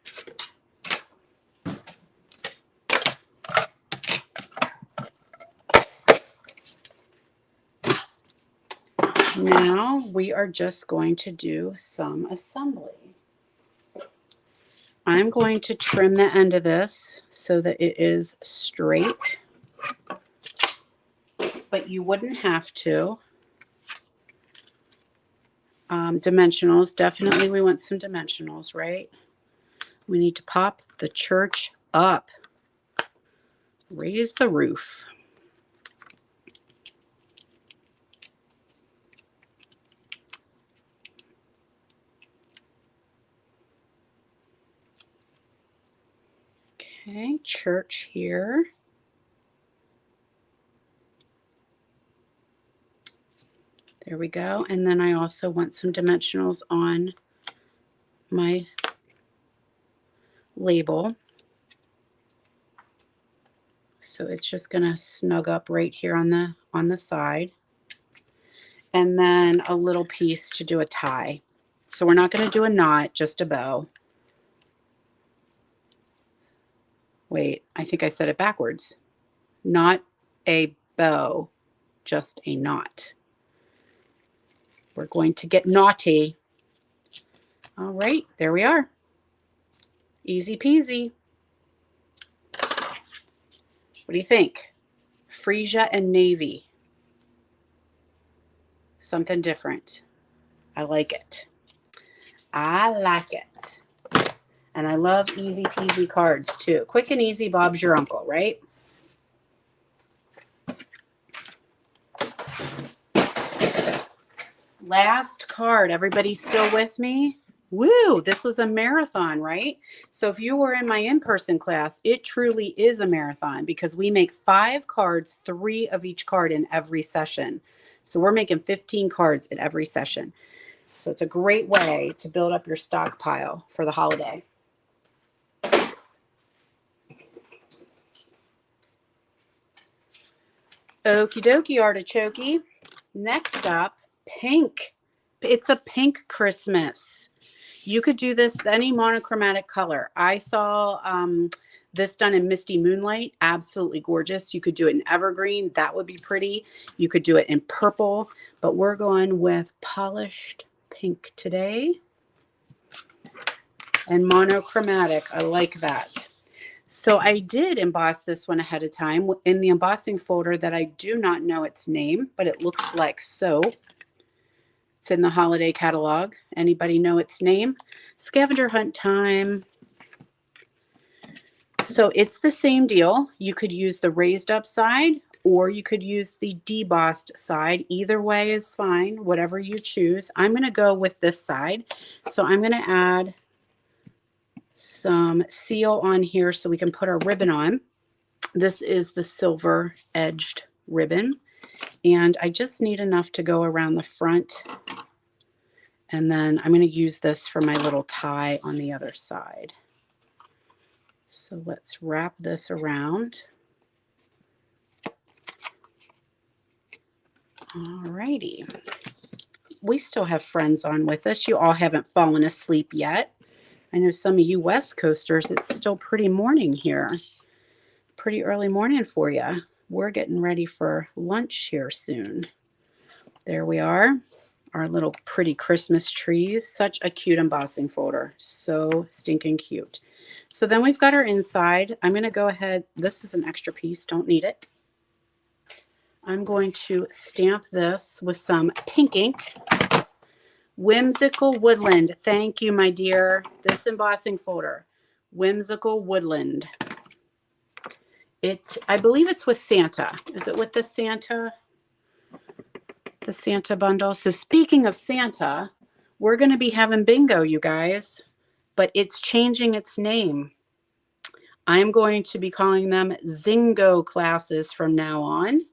Now we are just going to do some assembly. I'm going to trim the end of this so that it is straight, but you wouldn't have to. Dimensionals, definitely we want some dimensionals, right? We need to pop the church up. Raise the roof. Okay, church here. There we go. And then I also want some dimensionals on my label. So it's just going to snug up right here on the side. And then a little piece to do a tie. So we're not going to do a knot, just a bow. Wait, I think I said it backwards. Not a bow, just a knot. We're going to get naughty. All right, there we are. Easy peasy. What do you think? Freesia and navy. Something different. I like it. I like it. And I love easy peasy cards too. Quick and easy, Bob's your uncle, right? Last card. Everybody still with me? Woo, this was a marathon, right? So if you were in my in-person class, it truly is a marathon because we make 5 cards, 3 of each card in every session. So we're making 15 cards in every session. So it's a great way to build up your stockpile for the holiday. Okie dokie, artichoke. Next up, pink. It's a pink Christmas. You could do this any monochromatic color. I saw this done in Misty Moonlight. Absolutely gorgeous. You could do it in evergreen. That would be pretty. You could do it in purple, but we're going with polished pink today. And monochromatic. I like that. So I did emboss this one ahead of time in the embossing folder that I do not know its name, but it looks like so. It's in the holiday catalog. Anybody know its name? Scavenger hunt time. So it's the same deal. You could use the raised up side or you could use the debossed side. Either way is fine, whatever you choose. I'm going to go with this side. So I'm going to add some seal on here so we can put our ribbon on. This is the silver edged ribbon. And I just need enough to go around the front. And then I'm going to use this for my little tie on the other side. So let's wrap this around. Alrighty. We still have friends on with us. You all haven't fallen asleep yet. I know some of you West Coasters, it's still pretty morning here. Pretty early morning for you. We're getting ready for lunch here soon. There we are. Our little pretty Christmas trees. Such a cute embossing folder. So stinking cute. So then we've got our inside. I'm going to go ahead. This is an extra piece. Don't need it. I'm going to stamp this with some pink ink. Whimsical Woodland. Thank you, my dear. This embossing folder. Whimsical Woodland. I believe it's with Santa. Is it with the Santa? The Santa bundle. So speaking of Santa, we're going to be having bingo, you guys. But it's changing its name. I'm going to be calling them Zingo classes from now on.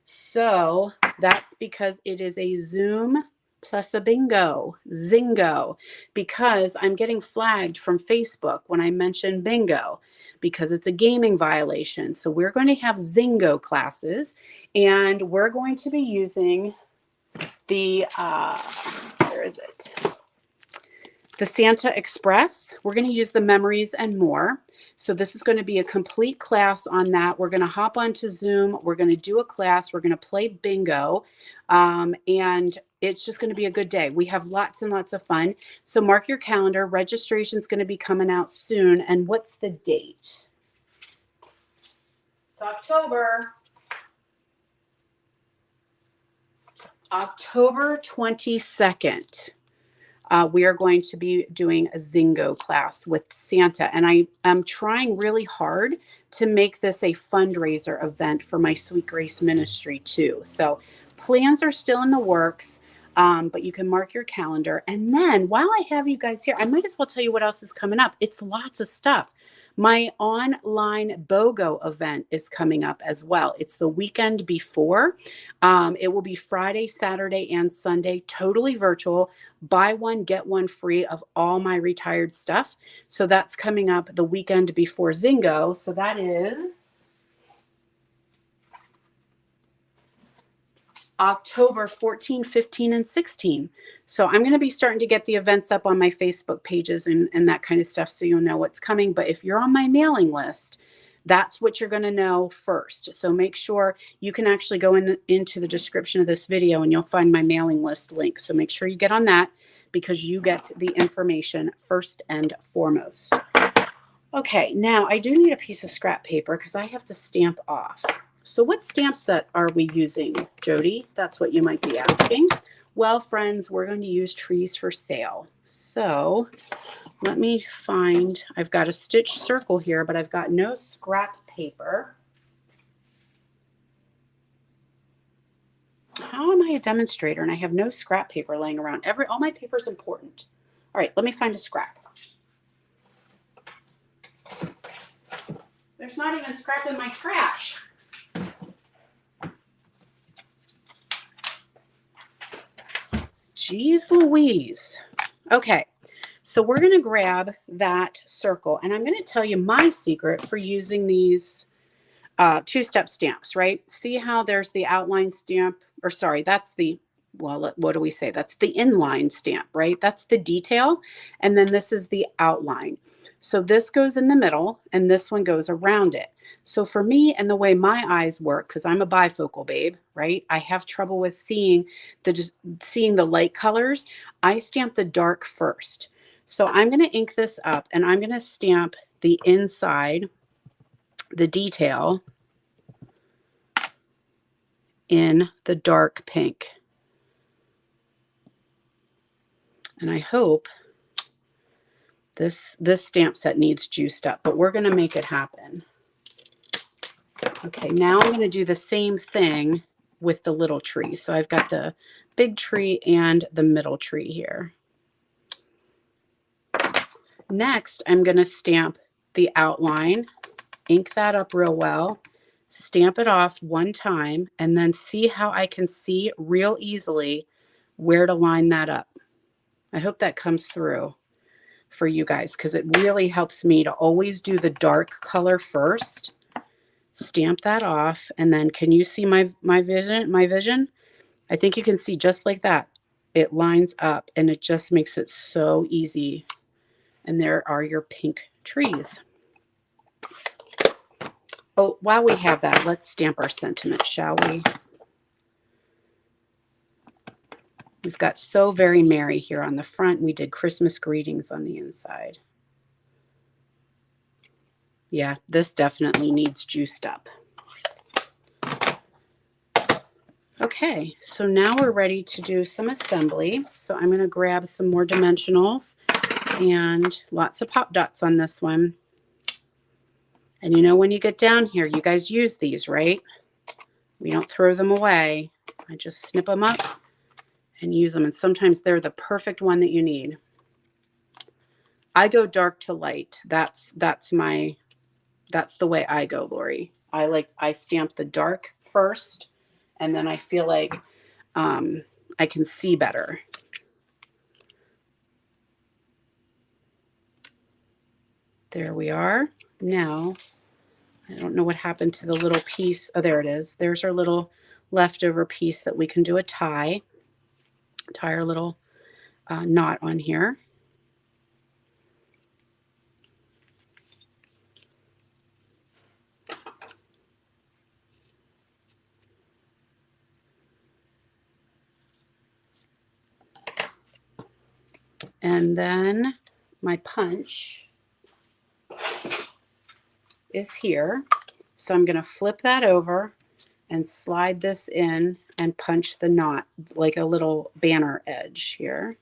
So that's because it is a Zoom plus a bingo, zingo, because I'm getting flagged from Facebook when I mention bingo because it's a gaming violation. So we're going to have zingo classes, and we're going to be using the, where is it? The Santa Express. We're going to use the memories and more. So this is going to be a complete class on that. We're going to hop onto Zoom. We're going to do a class. We're going to play bingo. And it's just going to be a good day. We have lots and lots of fun. So mark your calendar. Registration is going to be coming out soon. And what's the date? It's October 22nd. We are going to be doing a Zingo class with Santa. And I am trying really hard to make this a fundraiser event for my Sweet Grace Ministry too. So plans are still in the works, but you can mark your calendar. And then while I have you guys here, I might as well tell you what else is coming up. It's lots of stuff. My online BOGO event is coming up as well. It's the weekend before. It will be Friday, Saturday, and Sunday, totally virtual. Buy one, get one free of all my retired stuff. So that's coming up the weekend before Zingo. So that is October 14, 15, and 16. So I'm going to be starting to get the events up on my Facebook pages and that kind of stuff so you'll know what's coming. But if you're on my mailing list, that's what you're going to know first. So make sure you can actually go into the description of this video and you'll find my mailing list link. So make sure you get on that because you get the information first and foremost. Okay, now I do need a piece of scrap paper because I have to stamp off. So what stamp set are we using, Jody? That's what you might be asking. Well, friends, we're going to use Trees for Sale. So let me find, I've got a stitch circle here, but I've got no scrap paper. How am I a demonstrator and I have no scrap paper laying around? All my paper is important. All right, let me find a scrap. There's not even scrap in my trash. Jeez Louise. Okay, so we're going to grab that circle, and I'm going to tell you my secret for using these two-step stamps, right? See how there's the outline stamp, or sorry, that's the, well, what do we say? That's the inline stamp, right? That's the detail, and then this is the outline. So this goes in the middle, and this one goes around it. So for me and the way my eyes work, because I'm a bifocal babe, right? I have trouble with seeing the light colors. I stamp the dark first. So I'm going to ink this up and I'm going to stamp the inside, the detail in the dark pink. And I hope this stamp set needs juiced up, but we're going to make it happen. Okay, now I'm going to do the same thing with the little tree. So I've got the big tree and the middle tree here. Next, I'm going to stamp the outline, ink that up real well, stamp it off one time, and then see how I can see real easily where to line that up. I hope that comes through for you guys because it really helps me to always do the dark color first. Stamp that off, and then can you see my vision? I think you can see just like that. It lines up and it just makes it so easy. And there are your pink trees. Oh, while we have that, let's stamp our sentiment, shall we? We've got So Very Merry here on the front. We did Christmas greetings on the inside. Yeah, this definitely needs juiced up. Okay, so now we're ready to do some assembly. So I'm going to grab some more dimensionals and lots of pop dots on this one. And you know when you get down here, you guys use these, right? We don't throw them away. I just snip them up and use them. And sometimes they're the perfect one that you need. I go dark to light. That's the way I go, Lori. I stamp the dark first, and then I feel like I can see better. There we are. Now, I don't know what happened to the little piece. Oh, there it is. There's our little leftover piece that we can do a tie our little knot on here. And then my punch is here. So I'm going to flip that over and slide this in and punch the knot like a little banner edge here.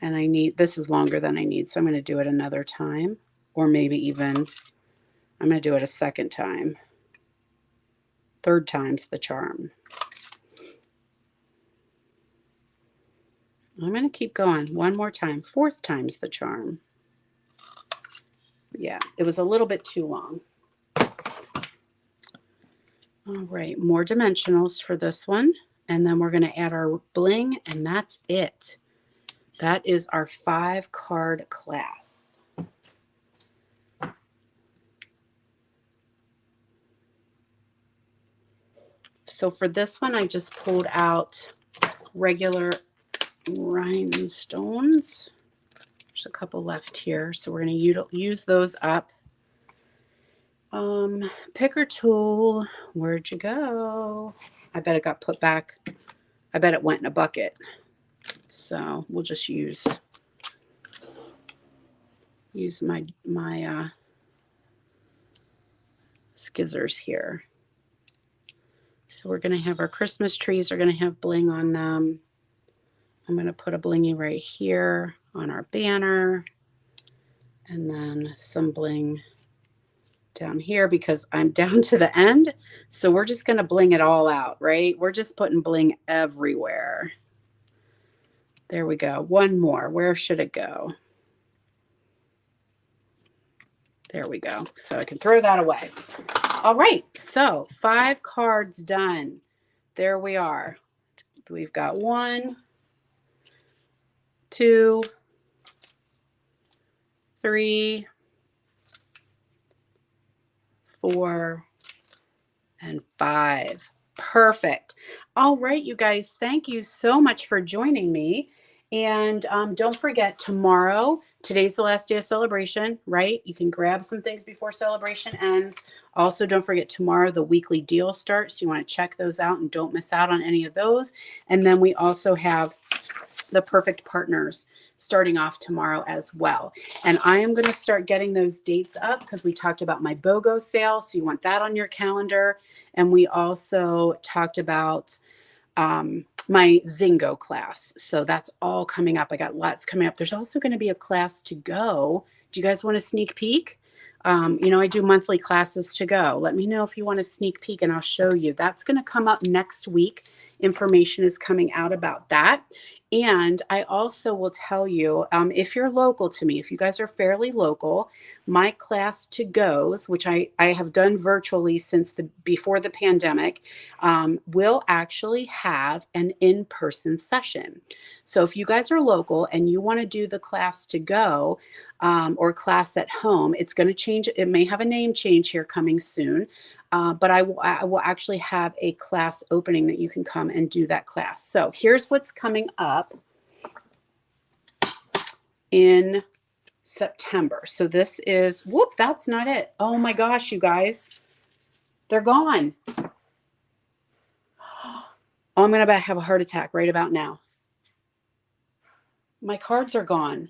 And I need, this is longer than I need, so I'm going to do it another time, or maybe even, I'm going to do it a second time. Third time's the charm. I'm going to keep going one more time. Fourth time's the charm. Yeah, it was a little bit too long. All right, more dimensionals for this one. And then we're going to add our bling, and that's it. That is our 5-card class. So for this one, I just pulled out regular rhinestones. There's a couple left here, so we're going to use those up. Picker tool, where'd you go? I bet it got put back. I bet it went in a bucket. So we'll just use my skizzers here. So we're going to have our Christmas trees are going to have bling on them. I'm going to put a blingy right here on our banner, and then some bling down here because I'm down to the end. So we're just going to bling it all out, right? We're just putting bling everywhere. There we go. One more. Where should it go? There we go. So I can throw that away. All right. So 5 cards done. There we are. We've got 1, 2, 3, 4, and 5. Perfect. All right, you guys, thank you so much for joining me. And don't forget, tomorrow, today's the last day of celebration, right? You can grab some things before celebration ends. Also, don't forget, tomorrow the weekly deal starts. So you want to check those out and don't miss out on any of those. And then we also have the Perfect Partners starting off tomorrow as well. And I am going to start getting those dates up because we talked about my BOGO sale. So you want that on your calendar. And we also talked about my Zingo class. So that's all coming up. I got lots coming up. There's also going to be a class to go. Do you guys want a sneak peek? You know, I do monthly classes to go. Let me know if you want a sneak peek and I'll show you. That's going to come up next week. Information is coming out about that. And I also will tell you, if you're local to me, if you guys are fairly local, my class to goes, which I have done virtually since before the pandemic, will actually have an in-person session. So if you guys are local and you want to do the class to go or class at home, it's going to change. It may have a name change here coming soon. But I will actually have a class opening that you can come and do that class. So here's what's coming up in September. So this is, whoop, that's not it. Oh my gosh, you guys, they're gone. Oh, I'm going to have a heart attack right about now. My cards are gone.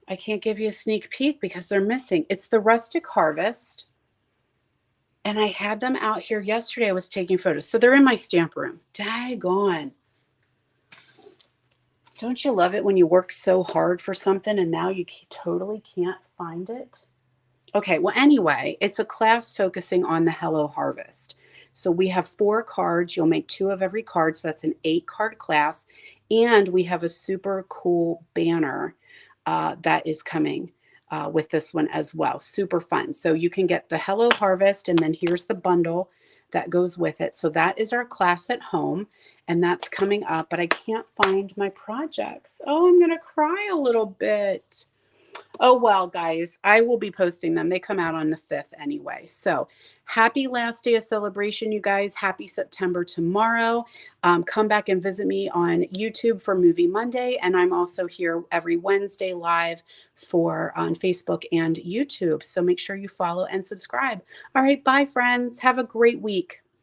I can't give you a sneak peek because they're missing. It's the Rustic Harvest. And I had them out here yesterday. I was taking photos. So they're in my stamp room. Daggone. Don't you love it when you work so hard for something and now you totally can't find it? Okay, well, anyway, it's a class focusing on the Hello Harvest. So we have 4 cards. You'll make 2 of every card. So that's an 8-card class. And we have a super cool banner that is coming with this one as well. Super fun. So you can get the Hello Harvest, and then here's the bundle that goes with it. So that is our class at home, and that's coming up, but I can't find my projects. Oh, I'm going to cry a little bit. Oh, well, guys, I will be posting them. They come out on the 5th anyway. So happy last day of celebration, you guys. Happy September tomorrow. Come back and visit me on YouTube for Movie Monday. And I'm also here every Wednesday live for on Facebook and YouTube. So make sure you follow and subscribe. All right. Bye, friends. Have a great week.